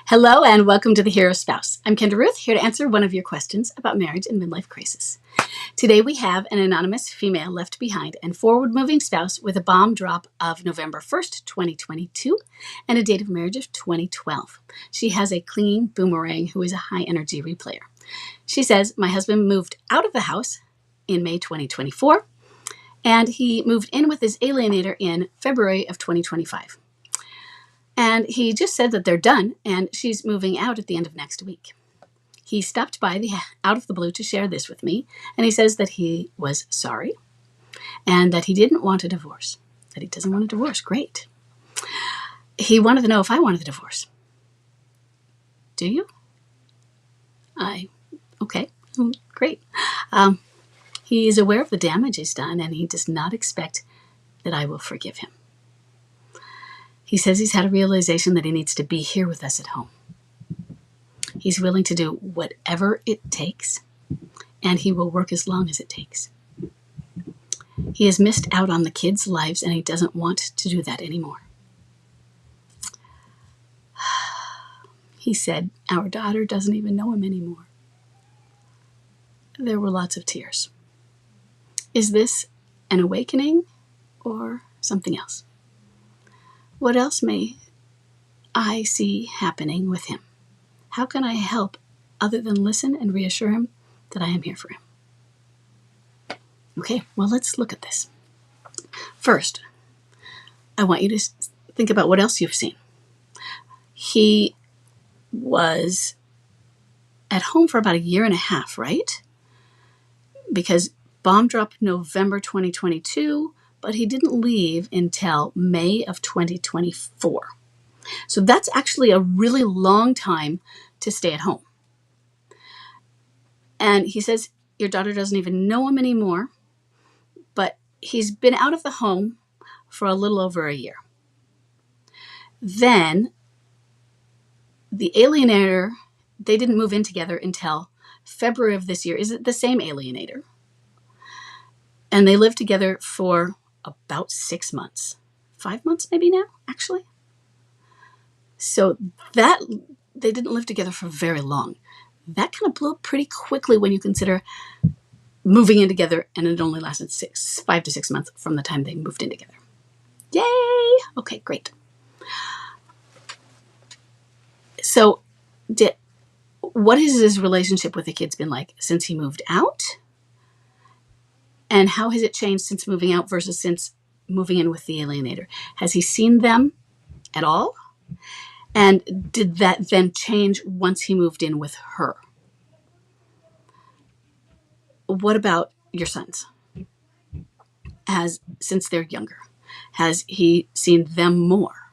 Hello and welcome to The Hero Spouse. I'm Kendra Ruth, here to answer one of your questions about marriage and midlife crisis. Today we have an anonymous female left behind and forward-moving spouse with a bomb drop of November 1st, 2022 and a date of marriage of 2012. She has a clinging boomerang who is a high-energy replayer. She says, my husband moved out of the house in May 2024 and he moved in with his alienator in February of 2025. And he just said that they're done and she's moving out at the end of next week. He stopped by out of the blue to share this with me, and he says that he was sorry and that he didn't want a divorce, that he doesn't want a divorce. Great. He wanted to know if I wanted a divorce. Do you? Okay, great. He is aware of the damage he's done, and he does not expect that I will forgive him. He says he's had a realization that he needs to be here with us at home. He's willing to do whatever it takes, and he will work as long as it takes. He has missed out on the kids' lives, and he doesn't want to do that anymore. He said our daughter doesn't even know him anymore. There were lots of tears. Is this an awakening or something else? What else may I see happening with him? How can I help other than listen and reassure him that I am here for him? Okay, well, let's look at this. First, I want you to think about what else you've seen. He was at home for about a year and a half, right? Because bomb dropped November 2022, but he didn't leave until May of 2024. So that's actually a really long time to stay at home. And he says your daughter doesn't even know him anymore, but he's been out of the home for a little over a year. Then the alienator, they didn't move in together until February of this year. Is it the same alienator? And they lived together for about 6 months, 5 months maybe now, actually. So that they didn't live together for very long. That kind of blew up pretty quickly when you consider moving in together, and it only lasted 5 to 6 months from the time they moved in together. Yay! Okay, great. So what has his relationship with the kids been like since he moved out? And how has it changed since moving out versus since moving in with the alienator? Has he seen them at all? And did that then change once he moved in with her? What about your sons? Since they're younger, has he seen them more?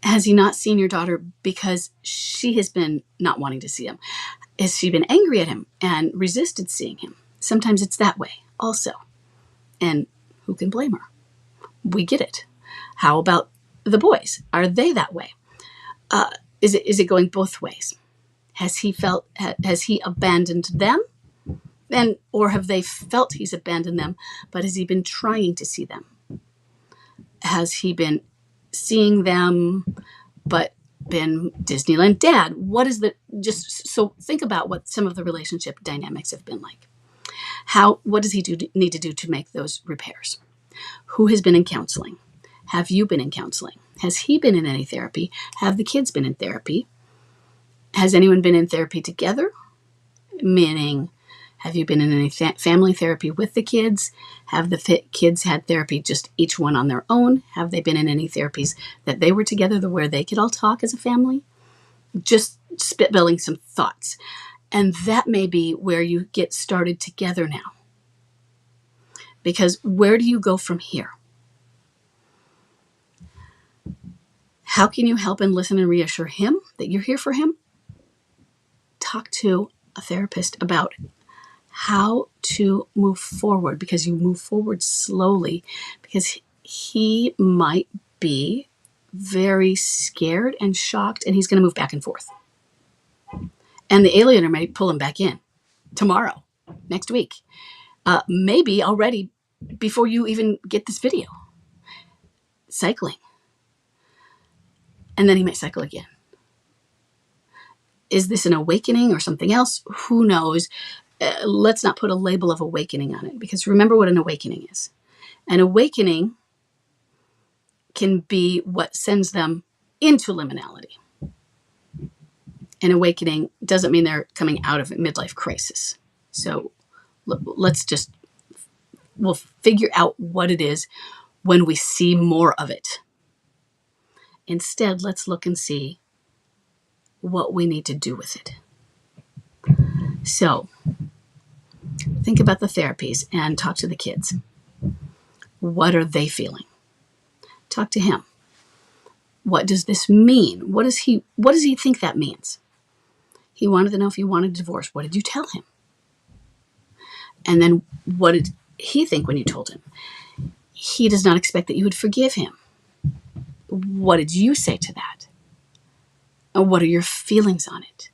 Has he not seen your daughter because she has been not wanting to see him? Has she been angry at him and resisted seeing him? Sometimes it's that way also. And who can blame her? We get it. How about the boys? Are they that way? Is it going both ways? Has he abandoned them? Or have they felt he's abandoned them, but has he been trying to see them? Has he been seeing them, but been Disneyland dad? So think about what some of the relationship dynamics have been like. What does he need to do to make those repairs? Who has been in counseling? Have you been in counseling? Has he been in any therapy? Have the kids been in therapy? Has anyone been in therapy together? Meaning, have you been in any family therapy with the kids? Have the kids had therapy just each one on their own? Have they been in any therapies that they were together where they could all talk as a family? Just spitballing some thoughts. And that may be where you get started together now. Because where do you go from here? How can you help and listen and reassure him that you're here for him? Talk to a therapist about how to move forward, because you move forward slowly, because he might be very scared and shocked, and he's going to move back and forth. And the alienator may pull him back in tomorrow, next week, maybe already before you even get this video. Cycling. and then he may cycle again. Is this an awakening or something else? Who knows? Let's not put a label of awakening on it, because remember what an awakening is. An awakening can be what sends them into liminality. An awakening doesn't mean they're coming out of a midlife crisis. So we'll figure out what it is when we see more of it. Instead, let's look and see what we need to do with it. So think about the therapies and talk to the kids. What are they feeling? Talk to him. What does this mean? What does he think that means? He wanted to know if you wanted a divorce. What did you tell him? And then what did he think when you told him? He does not expect that you would forgive him. What did you say to that? And what are your feelings on it?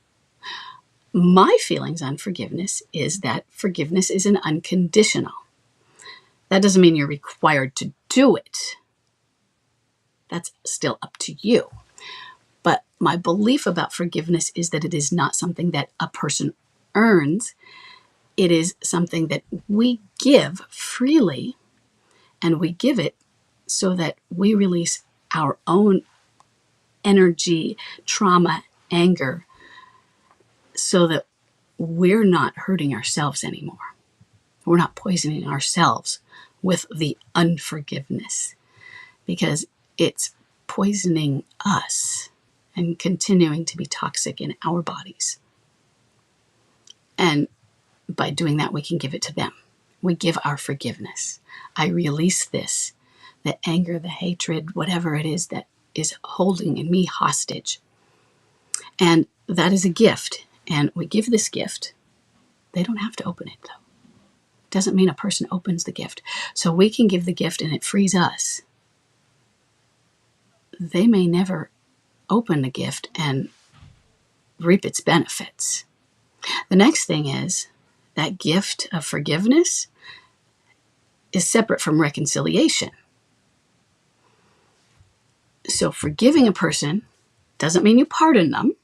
My feelings on forgiveness is that forgiveness is an unconditional. That doesn't mean you're required to do it. That's still up to you. But my belief about forgiveness is that it is not something that a person earns. It is something that we give freely, and we give it so that we release our own energy, trauma, anger, so that we're not hurting ourselves anymore. We're not poisoning ourselves with the unforgiveness, because it's poisoning us and continuing to be toxic in our bodies. And by doing that, we can give it to them. We give our forgiveness. I release this, the anger, the hatred, whatever it is that is holding me hostage. And that is a gift. And we give this gift. They don't have to open it, though. Doesn't mean a person opens the gift. So we can give the gift and it frees us. They may never open the gift and reap its benefits. The next thing is that gift of forgiveness is separate from reconciliation. So forgiving a person doesn't mean you pardon them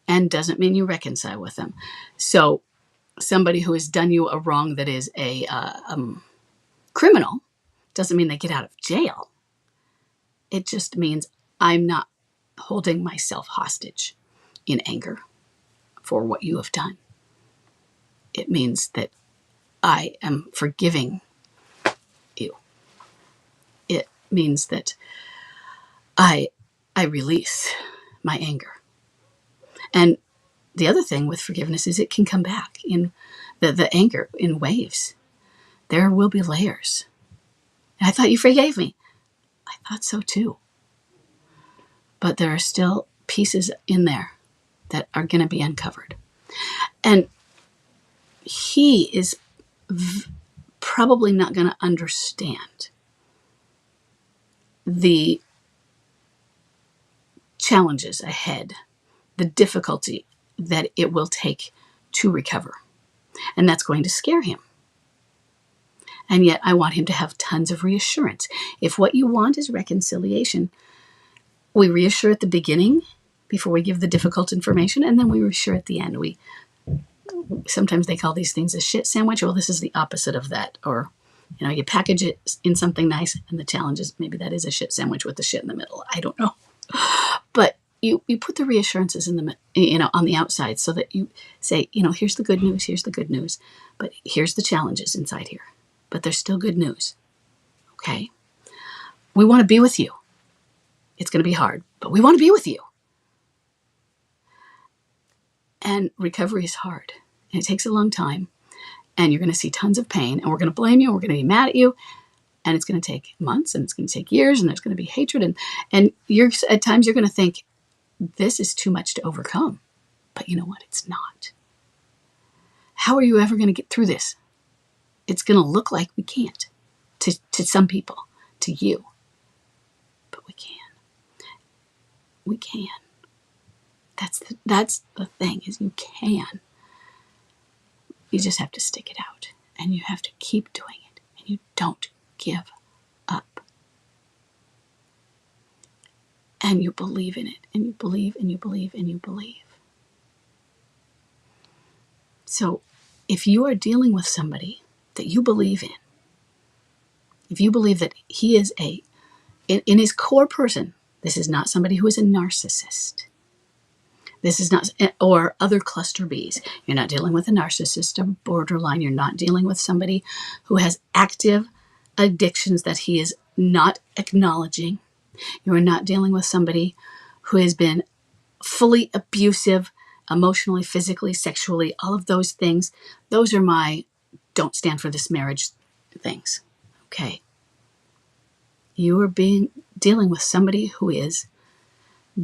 and doesn't mean you reconcile with them. So somebody who has done you a wrong that is a criminal doesn't mean they get out of jail. It just means I'm not holding myself hostage in anger for what you have done. It means that I am forgiving you. It means that I release my anger. And the other thing with forgiveness is it can come back in the anger in waves. There will be layers. I thought you forgave me. I thought so too. But there are still pieces in there that are going to be uncovered. And he is probably not going to understand the challenges ahead, the difficulty that it will take to recover. And that's going to scare him. And yet I want him to have tons of reassurance. If what you want is reconciliation, we reassure at the beginning before we give the difficult information, and then we reassure at the end. Sometimes they call these things a shit sandwich. Well, this is the opposite of that. Or, you package it in something nice, and the challenge is maybe that is a shit sandwich with the shit in the middle. I don't know. But you put the reassurances in the on the outside so that you say, here's the good news, here's the good news, but here's the challenges inside here. But there's still good news. Okay? We want to be with you. It's going to be hard, but we want to be with you. And recovery is hard. And it takes a long time. And you're going to see tons of pain. And we're going to blame you. And we're going to be mad at you. And it's going to take months. And it's going to take years. And there's going to be hatred. And at times you're going to think, this is too much to overcome. But you know what? It's not. How are you ever going to get through this? It's going to look like we can't. To some people. To you. But we can. We can. That's the thing, is you can. You just have to stick it out. And you have to keep doing it. And you don't give up. and you believe in it, and you believe, and you believe, and you believe. So if you are dealing with somebody that you believe in, if you believe that he is in his core person, this is not somebody who is a narcissist. This is not, or other cluster Bs. You're not dealing with a narcissist, a borderline. You're not dealing with somebody who has active addictions that he is not acknowledging. You are not dealing with somebody who has been fully abusive, emotionally, physically, sexually, all of those things. Those are my don't stand for this marriage things. Okay. You are dealing with somebody who is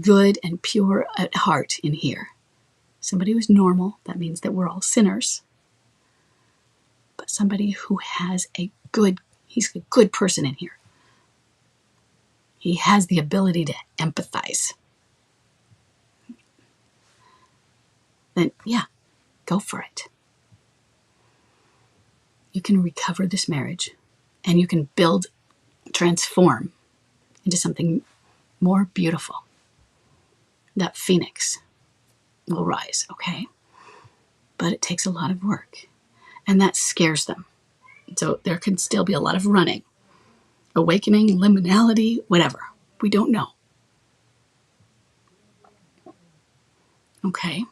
good and pure at heart in here. Somebody who's normal. That means that we're all sinners. But somebody who has he's a good person in here. He has the ability to empathize. Then, yeah, go for it. You can recover this marriage, and you can transform into something more beautiful. That phoenix will rise, okay? But it takes a lot of work, and that scares them. So there can still be a lot of running, awakening, liminality, whatever. We don't know. Okay?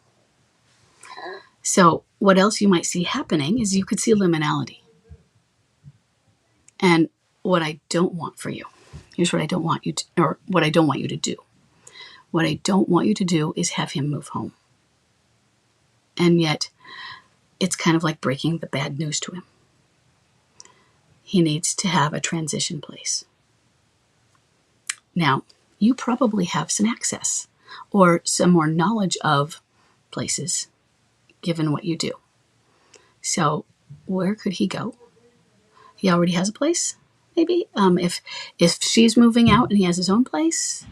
So what else you might see happening is you could see liminality. And what I don't want for you, here's what I don't want you to, or what I don't want you to do. What I don't want you to do is have him move home. And yet, it's kind of like breaking the bad news to him. He needs to have a transition place. Now, you probably have some access or some more knowledge of places, given what you do. So, where could he go? He already has a place, maybe. If she's moving out and he has his own place,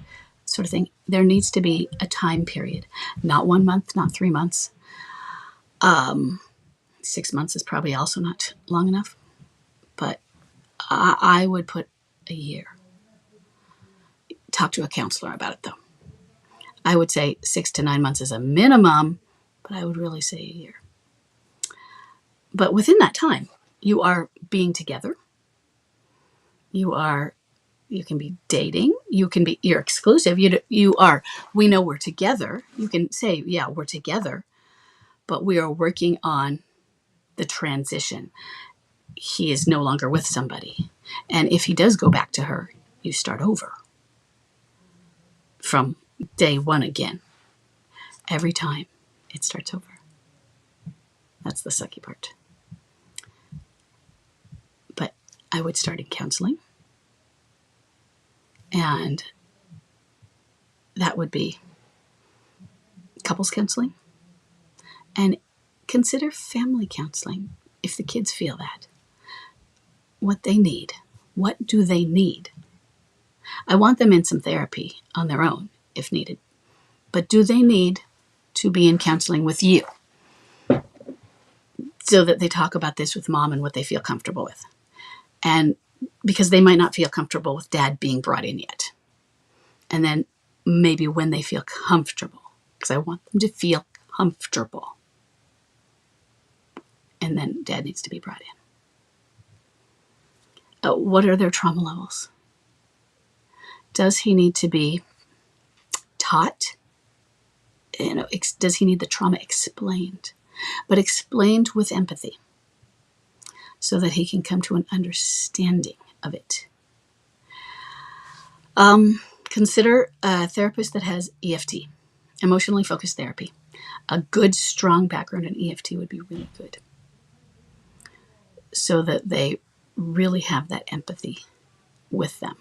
sort of thing, there needs to be a time period. Not 1 month, not 3 months. 6 months is probably also not long enough. But I would put a year. Talk to a counselor about it, though. I would say 6 to 9 months is a minimum, but I would really say a year. But within that time, you are being together. You can be dating. You're exclusive. We know we're together. You can say, yeah, we're together, but we are working on the transition. He is no longer with somebody. And if he does go back to her, you start over from day one again. Every time it starts over. That's the sucky part. But I would start in counseling. And that would be couples counseling. And consider family counseling if the kids feel that. What they need. What do they need? I want them in some therapy on their own if needed. But do they need to be in counseling with you so that they talk about this with mom and what they feel comfortable with? And because they might not feel comfortable with dad being brought in yet. And then maybe when they feel comfortable, because I want them to feel comfortable. And then dad needs to be brought in. What are their trauma levels? Does he need to be taught? Does he need the trauma explained? But explained with empathy so that he can come to an understanding of it. Consider a therapist that has EFT, emotionally focused therapy. A good, strong background in EFT would be really good so that they really have that empathy with them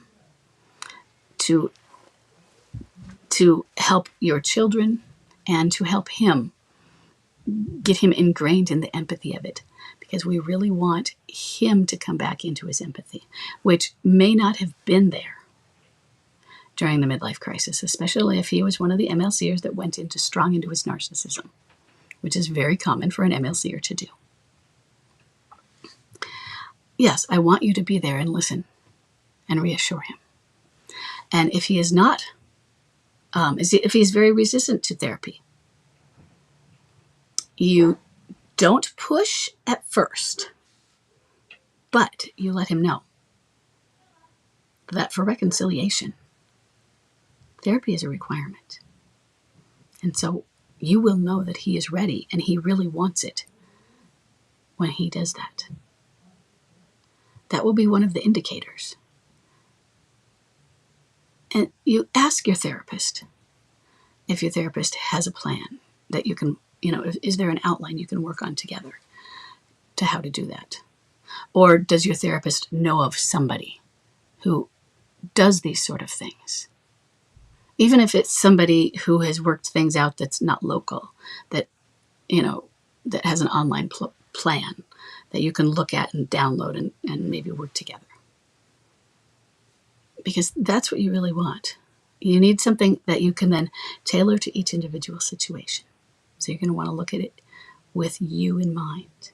to help your children and to help him, get him ingrained in the empathy of it, because we really want him to come back into his empathy, which may not have been there during the midlife crisis, especially if he was one of the MLCers that went strong into his narcissism, which is very common for an MLCer to do. Yes, I want you to be there and listen and reassure him. And if he is not if he's very resistant to therapy. You don't push at first, but you let him know that for reconciliation, therapy is a requirement. And so you will know that he is ready and he really wants it when he does that. That will be one of the indicators. And you ask your therapist if your therapist has a plan that you can, is there an outline you can work on together to how to do that? Or does your therapist know of somebody who does these sort of things? Even if it's somebody who has worked things out that's not local, that, that has an online plan that you can look at and download and maybe work together. Because that's what you really want. You need something that you can then tailor to each individual situation. So you're going to want to look at it with you in mind.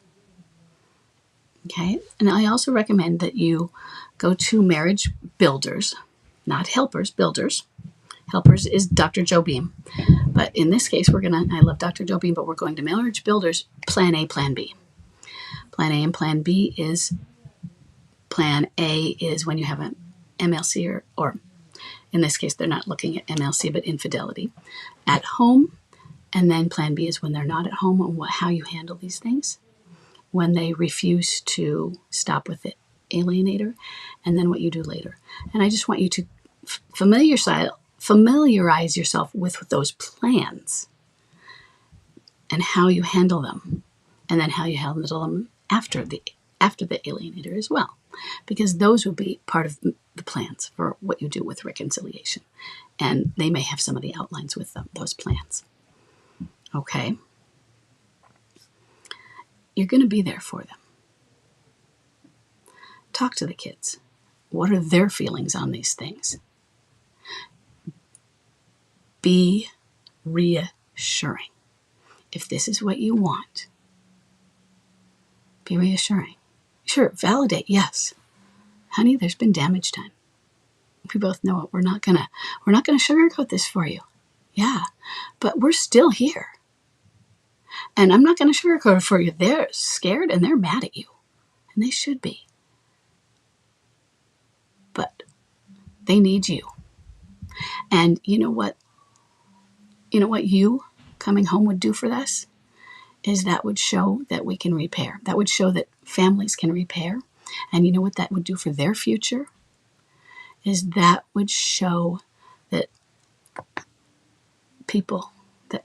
Okay? And I also recommend that you go to marriage builders, not helpers, builders. Helpers is Dr. Joe Beam. But in this case, I love Dr. Joe Beam, but we're going to marriage builders, plan A, plan B. Plan A and plan B is, plan A is when you have an MLCer, or in this case, they're not looking at MLC, but infidelity at home. And then plan B is when they're not at home and how you handle these things. When they refuse to stop with the alienator, and then what you do later. And I just want you to familiarize yourself with those plans and how you handle them, and then how you handle them after the alienator as well, because those will be part of the plans for what you do with reconciliation, and they may have some of the outlines with them, those plans. Okay, you're going to be there for them. Talk to the kids. What are their feelings on these things? Be reassuring. If this is what you want, be reassuring. Sure, validate, yes. Honey, there's been damage done. We both know it. We're not gonna sugarcoat this for you. Yeah, but we're still here. And I'm not gonna sugarcoat it for you. They're scared and they're mad at you. And they should be. But they need you. And you know what? You know what you coming home would do for us? Is that would show that we can repair. That would show that families can repair. And you know what that would do for their future? Is that would show that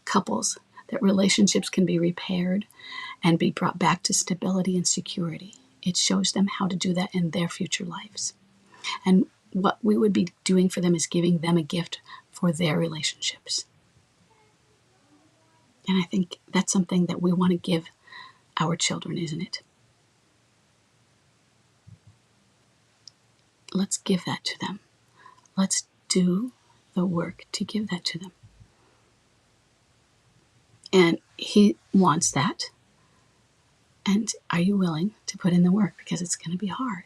couples, that relationships can be repaired and be brought back to stability and security. It shows them how to do that in their future lives. And what we would be doing for them is giving them a gift for their relationships. And I think that's something that we want to give our children, isn't it? Let's give that to them. Let's do the work to give that to them. And he wants that. And are you willing to put in the work? Because it's going to be hard.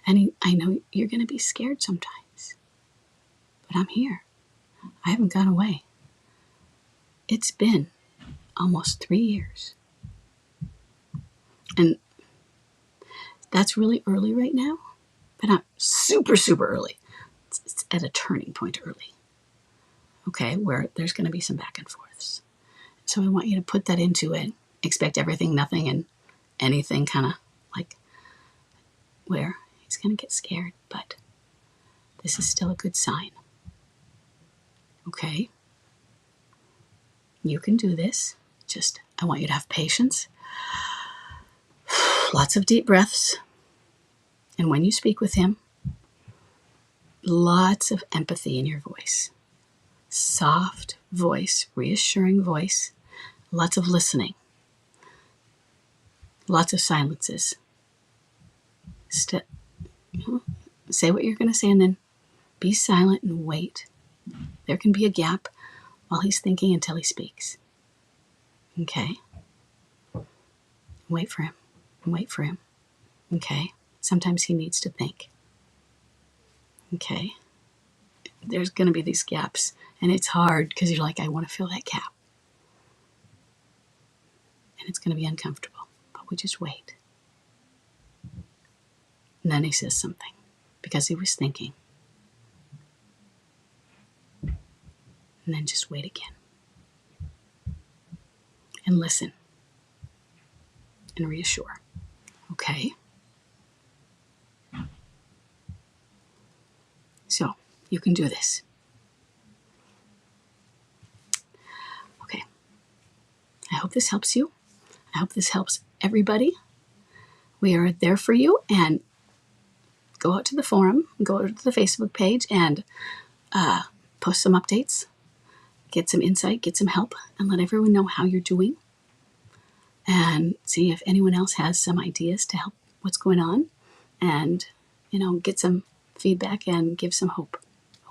And I know you're going to be scared sometimes. But I'm here. I haven't gone away. It's been almost 3 years. And that's really early right now, but not super, super early. It's at a turning point early, okay, where there's going to be some back and forths. So I want you to put that into it. Expect everything, nothing, and anything, kind of like where he's going to get scared, but this is still a good sign. Okay? You can do this. Just, I want you to have patience. Lots of deep breaths. And when you speak with him, lots of empathy in your voice. Soft voice, reassuring voice. Lots of listening. Lots of silences. Say what you're going to say and then be silent and wait. There can be a gap while he's thinking until he speaks. Okay? Wait for him. Wait for him. Okay? Sometimes he needs to think. Okay? there's going to be these gaps. And it's hard because you're like, I want to fill that gap. And it's going to be uncomfortable. But we just wait. And then he says something because he was thinking. And then just wait again. And listen. And reassure. Okay. So, you can do this. Okay. I hope this helps you. I hope this helps everybody. We are there for you, and go out to the forum, go to the Facebook page, and post some updates, get some insight, get some help, and let everyone know how you're doing. And see if anyone else has some ideas to help what's going on, and, get some feedback and give some hope.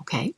Okay?